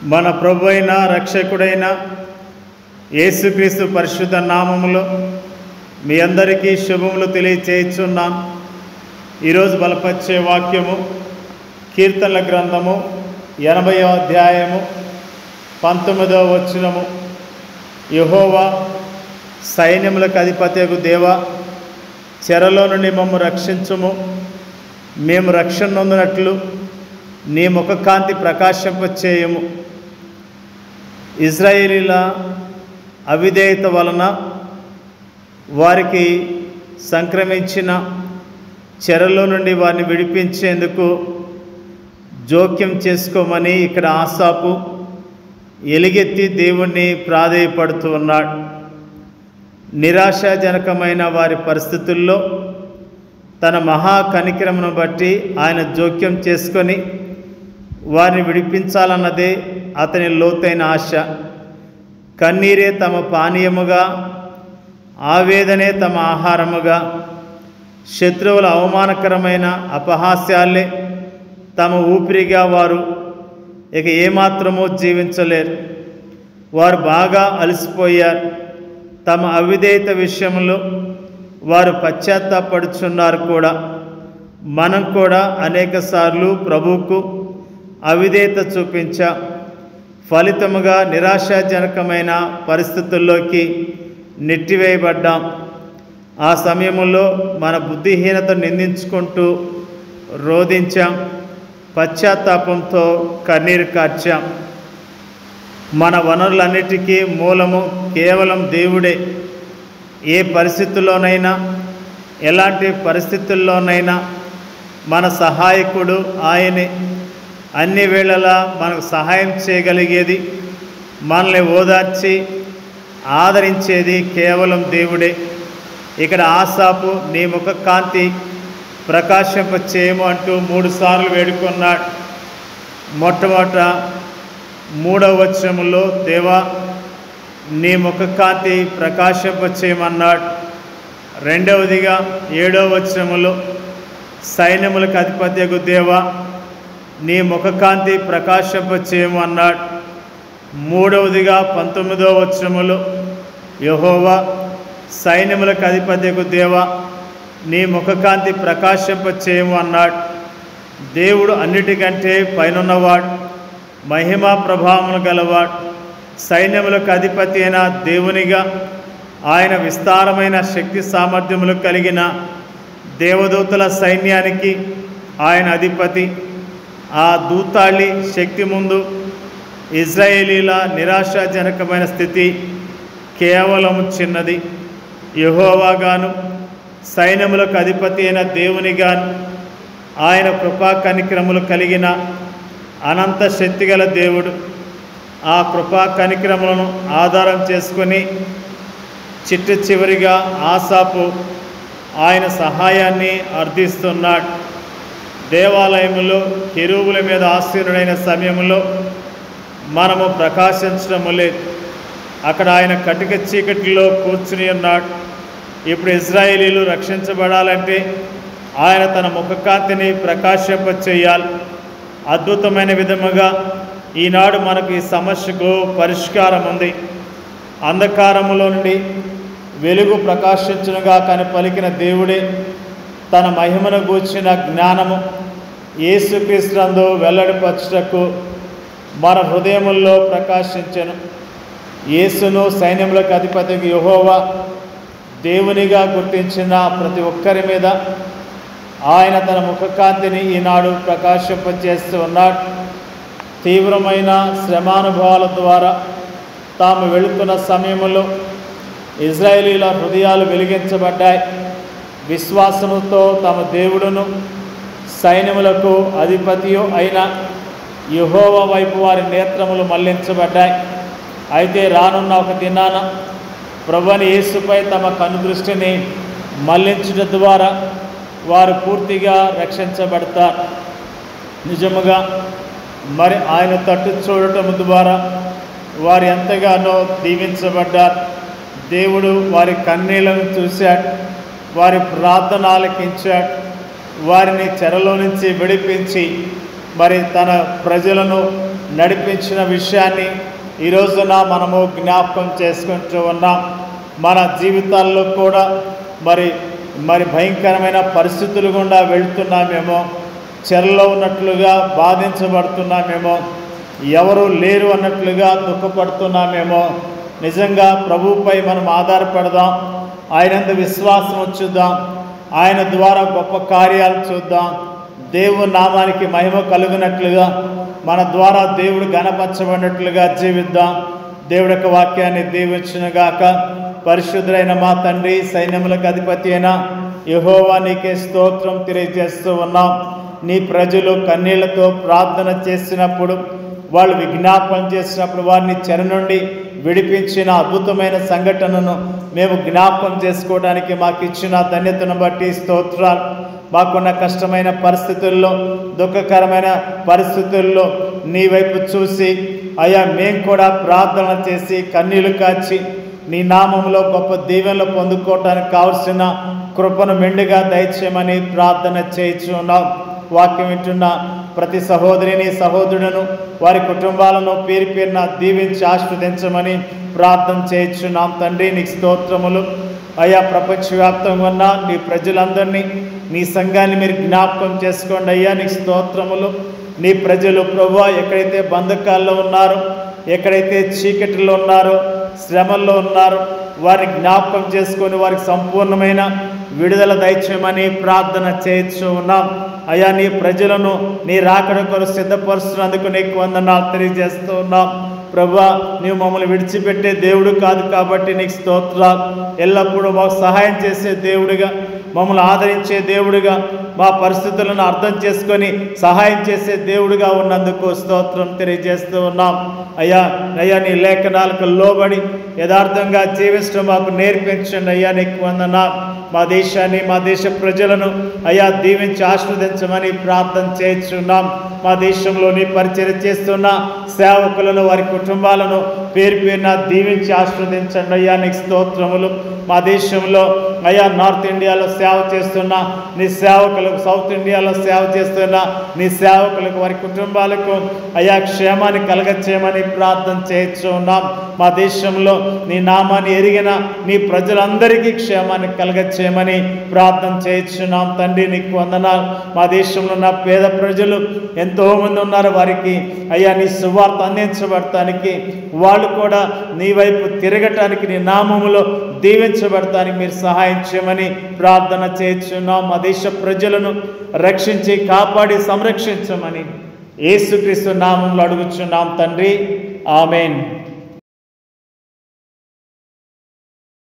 మన ప్రభు అయిన రక్షకుడైన యేసుక్రీస్తు పరిశుద్ధ నామములో మీ అందరికీ శుభములు తెలియచేయుచున్నాను. ఈరోజు బలపరిచే వాక్యము కీర్తనల గ్రంథము 80వ అధ్యాయము 19వ వచనము. యెహోవా సైన్యములకు అధిపతియగు దేవా, చెరలో నుండి మమ్ము రక్షించుము. మేము రక్షణ నొందినట్లు నీ ముఖకాంతి ప్రకాశింపచేయము. ఇజ్రాయేలీల అవిధేయత వలన వారికి సంక్రమించిన చెరలో నుండి వారిని విడిపించేందుకు జోక్యం చేసుకోమని ఇక్కడ ఆసాపు ఎలుగెత్తి దేవుణ్ణి ప్రాధేయపడుతూ ఉన్నాడు. నిరాశాజనకమైన వారి పరిస్థితుల్లో తన మహా కనికరమును బట్టి ఆయన జోక్యం చేసుకొని వారిని విడిపించాలన్నదే అతని లోతైన ఆశ. కన్నీరే తమ పానీయముగా, ఆవేదనే తమ ఆహారముగా, శత్రువుల అవమానకరమైన అపహాస్యాలే తమ ఊపిరిగా వారు ఇక ఏమాత్రమూ జీవించలేరు. వారు బాగా అలసిపోయారు. తమ అవిధేయత విషయంలో వారు పశ్చాత్తాపడుచున్నారు కూడా. మనం కూడా అనేకసార్లు ప్రభువుకు అవిధేయత చూపించాం. ఫలితముగా నిరాశాజనకమైన పరిస్థితుల్లోకి నెట్టివేయబడ్డాం. ఆ సమయంలో మన బుద్ధిహీనతను నిందించుకుంటూ రోధించాం. పశ్చాత్తాపంతో కన్నీరు కార్చాం. మన వనరులన్నిటికీ మూలము కేవలం దేవుడే. ఏ పరిస్థితుల్లోనైనా, ఎలాంటి పరిస్థితుల్లోనైనా మన సహాయకుడు ఆయనే. అన్ని వేళలా మనకు సహాయం చేయగలిగేది, మనల్ని ఓదార్చి ఆదరించేది కేవలం దేవుడే. ఇక్కడ ఆసాపు నీ ముఖ కాంతి ప్రకాశింపచేయము అంటూ 3 సార్లు వేడుకున్నాడు. మొట్టమొదట 3వ వచనములో దేవా నీ ముఖ కాంతి ప్రకాశింపచేయమన్నాడు. రెండవదిగా 7వ వచనములో సైన్యములకు అధిపతియగు దేవా నీ ముఖకాంతి ప్రకాశింపచేయము అన్నాడు. మూడవదిగా 19వ వచనములో యెహోవా సైన్యములకు అధిపతియగు దేవా నీ ముఖకాంతి ప్రకాశింపచేయము అన్నాడు. దేవుడు అన్నిటికంటే పైనున్నవాడు, మహిమా ప్రభావములు గలవాడు. సైన్యములకు అధిపతి అయిన దేవునిగా ఆయన విస్తారమైన శక్తి సామర్థ్యములు కలిగిన దేవదూతల సైన్యానికి ఆయన అధిపతి. ఆ దూతాళి శక్తి ముందు ఇజ్రాయేలీల నిరాశాజనకమైన స్థితి కేవలం చిన్నది. యెహోవాగాను సైన్యములకు అధిపతి అయిన దేవునిగాను ఆయన కృపా కనికరములు కలిగిన అనంత శక్తిగల దేవుడు. ఆ కృపా కనికరములను ఆధారం చేసుకొని చివరిగా ఆసాపు ఆయన సహాయాన్ని అర్థిస్తున్నాడు. దేవాలయంలో కెరూబుల మీద ఆసీనుడైన సమయంలో మనము ప్రకాశించడము లేదు. అక్కడ ఆయన కటిక చీకటిలో కూర్చుని ఉన్నాడు. ఇప్పుడు ఇజ్రాయేలీలు రక్షించబడాలంటే ఆయన తన ముఖకాంతిని ప్రకాశింపచేయాలి. అద్భుతమైన విధముగా ఈనాడు మనకు ఈ సమస్యకు పరిష్కారం ఉంది. అంధకారములో నుండి వెలుగు ప్రకాశించునుగా కానీ పలికిన దేవుడే తన మహిమను గూర్చిన జ్ఞానము యేసుక్రీస్తునందు వెల్లడిపరచుటకు మన హృదయముల్లో ప్రకాశించెను. యేసును సైన్యములకు అధిపతికి యెహోవా దేవునిగా గుర్తించిన ప్రతి ఒక్కరి మీద ఆయన తన ముఖకాంతిని ఈనాడు ప్రకాశింపచేస్తూ ఉన్నాడు. తీవ్రమైన శ్రమానుభవాల ద్వారా తాము వెళుతున్న సమయంలో ఇజ్రాయేలీల హృదయాలు వెలిగించబడ్డాయి. విశ్వాసముతో తమ దేవుడును సైన్యములకు అధిపతియు అయిన యెహోవా వైపు వారి నేత్రములు మళ్లించబడ్డాయి. అయితే రానున్న ఒక దినాన ప్రభువైన యేసుపై తమ కనుదృష్టిని మళ్లించడం ద్వారా వారు పూర్తిగా రక్షించబడతారు. నిజముగా మరి ఆయన తట్టు చూడటం ద్వారా వారు ఎంతగానో దీవించబడ్డారు. దేవుడు వారి కన్నీళ్లను చూశాడు, వారి ప్రార్థన ఆలకించాడు. వారిని చెరలో నుంచి విడిపించి మరి తన ప్రజలను నడిపించిన విషయాన్ని ఈ రోజున మనము జ్ఞాపకం చేసుకుంటూ ఉన్నాం. మన జీవితాల్లో కూడా మరి భయంకరమైన పరిస్థితులు గుండా వెళ్తున్నామేమో, చెరలో ఉన్నట్లుగా బాధించబడుతున్నామేమో, ఎవరు లేరు అన్నట్లుగా దుఃఖపడుతున్నామేమో. నిజంగా ప్రభువుపై మనం ఆధారపడదాం, ఆయనందు విశ్వాసం ఉంచుదాం, ఆయన ద్వారా గొప్ప కార్యాలు చూద్దాం. దేవుని నామానికి మహిమ కలుగునట్లుగా, మన ద్వారా దేవుడు ఘనపరచబడినట్లుగా జీవిద్దాం. దేవుడి యొక్క వాక్యాన్ని దీవించునుగాక. పరిశుద్ధుడైన మా తండ్రి, సైన్యములకు అధిపతి అయిన యెహోవా నీకే స్తోత్రం తెలియజేస్తూ ఉన్నాం. నీ ప్రజలు కన్నీళ్లతో ప్రార్థన చేసినప్పుడు, వాళ్ళు విజ్ఞాపన చేసినప్పుడు వారిని చెర నుండి విడిపించిన అద్భుతమైన సంఘటనను మేము జ్ఞాపకం చేసుకోవడానికి మాకు ఇచ్చిన ధన్యతను బట్టి స్తోత్రాలు. మాకున్న కష్టమైన పరిస్థితుల్లో, దుఃఖకరమైన పరిస్థితుల్లో నీ వైపు చూసి అయ్యా మేము కూడా ప్రార్థన చేసి కన్నీళ్లు కాచి నీ నామంలో గొప్ప దీవెనలు పొందుకోవటానికి కావలసిన కృపను మెండుగా దయచేయమని ప్రార్థన చేయించున్నాం. వాక్యం వింటున్న ప్రతి సహోదరిని సహోదరులను వారి కుటుంబాలను పేరు పేరున దీవించి ఆశీర్వదించమని ప్రార్థన చేయించున్నాం. తండ్రి నీకు స్తోత్రములు. అయ్యా ప్రపంచవ్యాప్తంగా ఉన్న నీ ప్రజలందరినీ, నీ సంఘాన్ని మీరు జ్ఞాపకం చేసుకోండి అయ్యా. నీకు స్తోత్రములు. నీ ప్రజలు ప్రభువా ఎక్కడైతే బంధకాల్లో ఉన్నారో, ఎక్కడైతే చీకటిలో ఉన్నారో, శ్రమల్లో ఉన్నారో వారిని జ్ఞాపకం చేసుకొని వారికి సంపూర్ణమైన విడుదల దయచేయమని ప్రార్థన చేయించు ఉన్నాం. అయ్యా నీ ప్రజలను నీ రాకడ కొరకు సిద్ధపరుస్తున్నందుకు నీకు వందనాలు తెలియజేస్తూ ఉన్నాం. ప్రభువా నీవు మమ్మల్ని విడిచిపెట్టే దేవుడు కాదు కాబట్టి నీకు స్తోత్రాలు. ఎల్లప్పుడూ మాకు సహాయం చేసే దేవుడిగా, మమ్మల్ని ఆదరించే దేవుడిగా, మా పరిస్థితులను అర్థం చేసుకొని సహాయం చేసే దేవుడిగా ఉన్నందుకు స్తోత్రం తెలియజేస్తూ ఉన్నాం. అయ్యా నీ లేఖనాలకు లోబడి యథార్థంగా జీవించడం మాకు నేర్పించండి అయ్యా. నీకు వందనాలు. మా దేశాన్ని, మా దేశ ప్రజలను అయ్యా దీవించి ఆశీర్వదించమని ప్రార్థన చేస్తున్నాం. మా దేశంలో నీ పరిచర్య చేస్తున్న సేవకులను, వారి కుటుంబాలను పేరు పేరున దీవించి ఆశీర్వదించండి అయ్యా. నీకు స్తోత్రములు. మా దేశంలో అయ్యా నార్త్ ఇండియాలో సేవ చేస్తున్న నీ సేవకులకు, సౌత్ ఇండియాలో సేవ చేస్తున్న నీ సేవకులకు, వారి కుటుంబాలకు అయ్యా క్షేమాన్ని కలగచేయమని ప్రార్థన చేస్తున్నాం. మా దేశంలో నీ నామాన్ని ఎరిగిన నీ ప్రజలందరికీ క్షేమాన్ని కలగచేయమని ప్రార్థన చేస్తున్నాం. తండ్రి నీకు వందనాలు. మా దేశంలో ఉన్న పేద ప్రజలు ఎంతోమంది ఉన్నారు. వారికి అయ్యా నీ సువార్త అందించబడటానికి, వాళ్ళు కూడా నీ వైపు తిరగటానికి, నీ నామములో దీవించబడటానికి మీరు సహాయం చేయమని ప్రార్థన చేస్తున్నాం. మా దేశ ప్రజలను రక్షించి కాపాడి సంరక్షించమని యేసుక్రీస్తు నామములో అడుగుచున్నాం తండ్రి. ఆమేన్.